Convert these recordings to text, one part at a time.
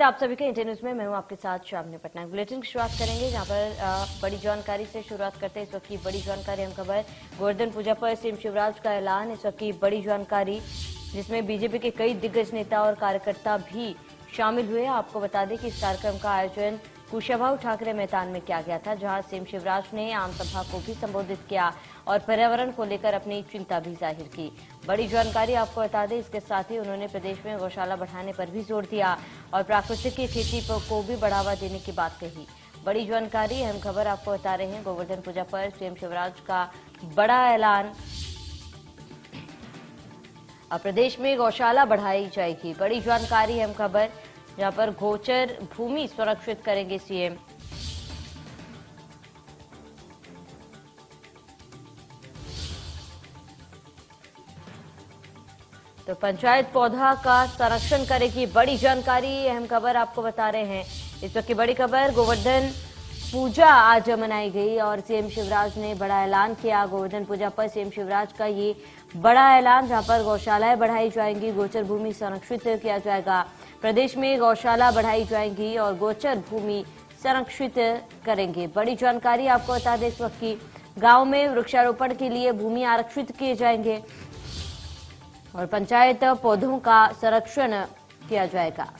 है आप सभी के इंडिया न्यूज में। मैं हूं आपके साथ शामनी पटनायक। बुलेटिन की शुरुआत करेंगे जहां पर बड़ी जानकारी से शुरुआत करते हैं। इस वक्त की बड़ी जानकारी हम खबर गोवर्धन पूजा पर सीएम शिवराज का ऐलान। इस वक्त की बड़ी जानकारी जिसमें बीजेपी के कई दिग्गज नेता और कार्यकर्ता भी शामिल हुए। आपको बता दें कि इस कार्यक्रम का आयोजन कुशाभाऊ ठाकरे मैदान में किया गया था, जहां सीएम शिवराज ने आम सभा को भी संबोधित किया और पर्यावरण को लेकर अपनी चिंता भी जाहिर की। बड़ी जानकारी आपको बता दें, इसके साथ ही उन्होंने प्रदेश में गौशाला बढ़ाने पर भी जोर दिया और प्राकृतिक खेती को भी बढ़ावा देने की बात कही। बड़ी जानकारी अहम खबर आपको बता रहे हैं। गोवर्धन पूजा पर सीएम शिवराज का बड़ा ऐलान। अब प्रदेश में गौशाला बढ़ाई जाएगी। बड़ी जानकारी अहम खबर, जहां पर गोचर भूमि सुरक्षित करेंगे सीएम। तो पंचायत पौधा का संरक्षण करेगी। बड़ी जानकारी अहम खबर आपको बता रहे हैं। इस वक्त की बड़ी खबर, गोवर्धन पूजा आज मनाई गई और सीएम शिवराज ने बड़ा ऐलान किया। गोवर्धन पूजा पर सीएम शिवराज का ये बड़ा ऐलान, जहां पर गौशालाएं बढ़ाई जाएंगी, गोचर भूमि संरक्षित किया जाएगा। प्रदेश में गौशाला बढ़ाई जाएंगी और गोचर भूमि संरक्षित करेंगे। बड़ी जानकारी आपको बता दें, इस वक्त की गांव में वृक्षारोपण के लिए भूमि आरक्षित किए जाएंगे और पंचायत पौधों का संरक्षण किया जाएगा।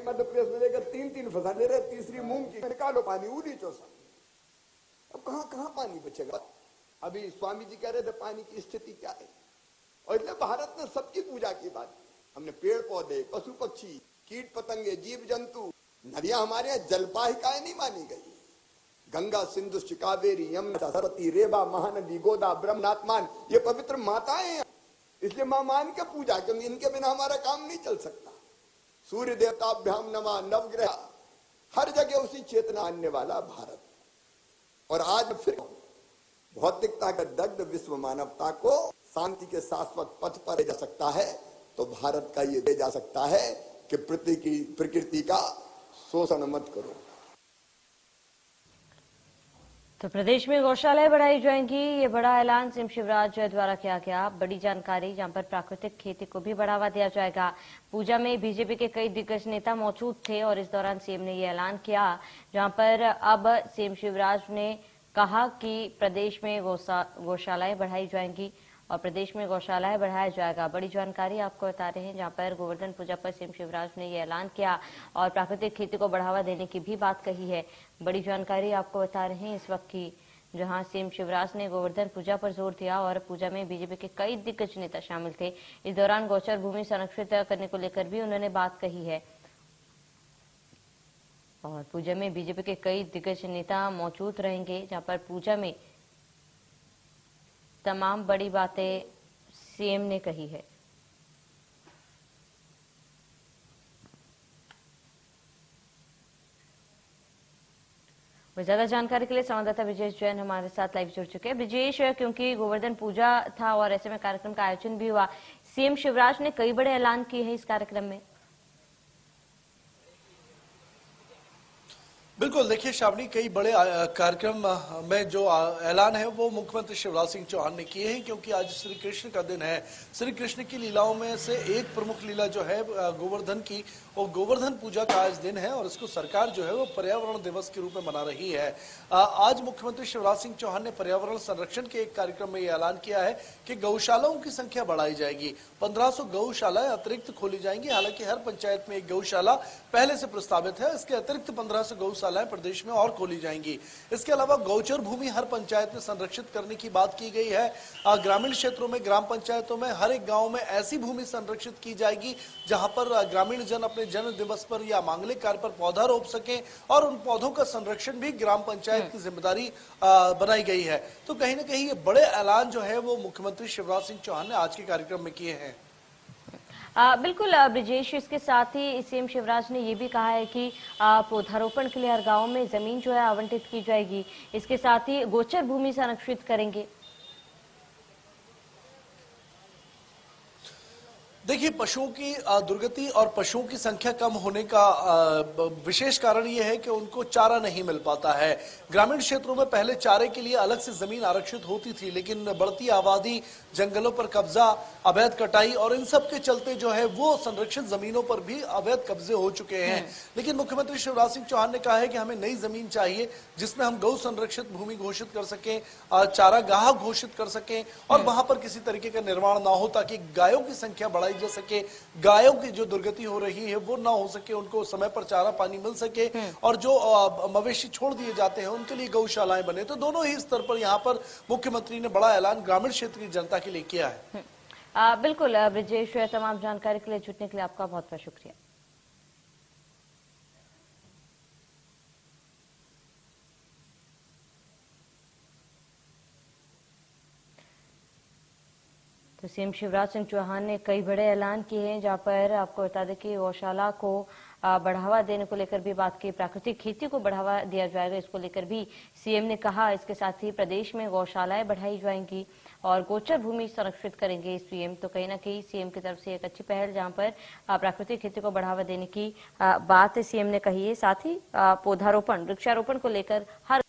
मध्य प्रदेश में लेकर तीन फसल ले रहे, तीसरी मूंग की। निकालो पानी उली चौसा। अब कहां पानी बचेगा? अभी स्वामी जी कह रहे थे पानी की स्थिति क्या है, और इसलिए भारत ने सबकी पूजा की बात की। हमने पेड़ पौधे, पशु पक्षी, कीट पतंगे, जीव जंतु, नदियां हमारे यहाँ जलपाहिकाएं नहीं मानी गई। गंगा, सिंधु, कावेरी, यमुना, सरस्वती, रेवा, महानदी, गोदा, ब्रह्मनाथमान, ये पवित्र माताएं हैं। इसलिए मां मान के पूजा, क्योंकि इनके बिना हमारा काम नहीं चल सकता। सूर्य देवताभ्याम नमः, नवग्रह, हर जगह उसी चेतना आने वाला भारत। और आज फिर भौतिकता का दग्ध विश्व मानवता को शांति के शाश्वत पथ पर ले जा सकता है, तो भारत का ये ले जा सकता है कि प्रकृति का शोषण मत करो। तो प्रदेश में गौशालाएं बढ़ाई जाएंगी, ये बड़ा ऐलान सीएम शिवराज द्वारा किया गया। बड़ी जानकारी, जहां पर प्राकृतिक खेती को भी बढ़ावा दिया जाएगा। पूजा में बीजेपी के कई दिग्गज नेता मौजूद थे और इस दौरान सीएम ने ये ऐलान किया, जहां पर अब सीएम शिवराज ने कहा कि प्रदेश में गौशालाएं बढ़ाई जाएंगी और प्रदेश में गौशालाएं बढ़ाया जाएगा। बड़ी जानकारी आपको बता रहे हैं, जहां पर गोवर्धन पूजा पर सीएम शिवराज ने यह ऐलान किया और प्राकृतिक खेती को बढ़ावा देने की भी बात कही है। बड़ी जानकारी आपको बता रहे हैं इस वक्त की, जहां सीएम शिवराज ने गोवर्धन पूजा पर जोर दिया और पूजा में बीजेपी के कई दिग्गज नेता शामिल थे। इस दौरान गोचर भूमि संरक्षित करने को लेकर भी उन्होंने बात कही है और पूजा में बीजेपी के कई दिग्गज नेता मौजूद रहेंगे, जहां पर पूजा में तमाम बड़ी बातें सीएम ने कही है। ज्यादा जानकारी के लिए संवाददाता ब्रिजेश जैन हमारे साथ लाइव जुड़ चुके हैं। ब्रिजेश, क्योंकि गोवर्धन पूजा था और ऐसे में कार्यक्रम का आयोजन भी हुआ, सीएम शिवराज ने कई बड़े ऐलान किए हैं इस कार्यक्रम में। बिल्कुल, देखिए शावनी, कई बड़े कार्यक्रम में जो ऐलान है वो मुख्यमंत्री शिवराज सिंह चौहान ने किए हैं, क्योंकि आज श्री कृष्ण का दिन है। श्री कृष्ण की लीलाओं में से एक प्रमुख लीला जो है गोवर्धन की, वो गोवर्धन पूजा का आज दिन है और इसको सरकार जो है वो पर्यावरण दिवस के रूप में मना रही है। आज मुख्यमंत्री शिवराज सिंह चौहान ने पर्यावरण संरक्षण के एक कार्यक्रम में ये ऐलान किया है कि गौशालाओं की संख्या बढ़ाई जाएगी। 1500 गौशालाएं अतिरिक्त खोली जाएंगी। हालांकि हर पंचायत में एक गौशाला पहले से प्रस्तावित है, इसके अतिरिक्त 1500 गौशालाएं प्रदेश में और खोली जाएंगी। इसके अलावा गौचर भूमि हर पंचायत में संरक्षित करने की बात की गई है। ग्रामीण क्षेत्रों में, ग्राम पंचायतों में, हर एक गांव में ऐसी भूमि संरक्षित की जाएगी जहां पर ग्रामीण जन अपने जन्म दिवस पर या मांगलिक कार्य पर पौधा रोप सकें और उन पौधों का संरक्षण भी ग्राम पंचायत की जिम्मेदारी बनाई गई है। तो कहीं ना कहीं ये बड़े ऐलान जो है वो मुख्यमंत्री शिवराज सिंह चौहान ने आज के कार्यक्रम में किए हैं। बिल्कुल ब्रिजेश, इसके साथ ही सीएम शिवराज ने ये भी कहा है कि पौधारोपण के लिए हर गांव में जमीन जो है आवंटित की जाएगी। इसके साथ ही गोचर भूमि संरक्षित करेंगे। देखिए, पशुओं की दुर्गति और पशुओं की संख्या कम होने का विशेष कारण यह है कि उनको चारा नहीं मिल पाता है। ग्रामीण क्षेत्रों में पहले चारे के लिए अलग से जमीन आरक्षित होती थी, लेकिन बढ़ती आबादी, जंगलों पर कब्जा, अवैध कटाई और इन सब के चलते जो है वो संरक्षित जमीनों पर भी अवैध कब्जे हो चुके हैं। लेकिन मुख्यमंत्री शिवराज सिंह चौहान ने कहा है कि हमें नई जमीन चाहिए जिसमें हम गौ संरक्षित भूमि घोषित कर सकें, चारागाह घोषित कर सकें और वहां पर किसी तरीके का निर्माण ना हो, ताकि गायों की संख्या बढ़ाई जा सके, गायों की जो दुर्गति हो रही है वो ना हो सके, उनको समय पर चारा पानी मिल सके और जो मवेशी छोड़ दिए जाते हैं उनके लिए गौशालाएं बने। तो दोनों ही स्तर पर यहाँ पर मुख्यमंत्री ने बड़ा ऐलान ग्रामीण क्षेत्र की जनता के लिए किया है। बिल्कुल ब्रिजेश, तमाम जानकारी के लिए जुटने के लिए आपका बहुत बहुत शुक्रिया। तो सीएम शिवराज सिंह चौहान ने कई बड़े ऐलान किए हैं, जहां पर आपको बता दें कि गौशाला को बढ़ावा देने को लेकर भी बात की, प्राकृतिक खेती को बढ़ावा दिया जाएगा, इसको लेकर भी सीएम ने कहा। इसके साथ ही प्रदेश में गौशालाएं बढ़ाई जाएंगी और गोचर भूमि संरक्षित करेंगे सीएम। तो कहीं ना कहीं सीएम की तरफ से एक अच्छी पहल, जहां पर प्राकृतिक खेती को बढ़ावा देने की बात सीएम ने कही है। साथ ही पौधारोपण, वृक्षारोपण को लेकर हर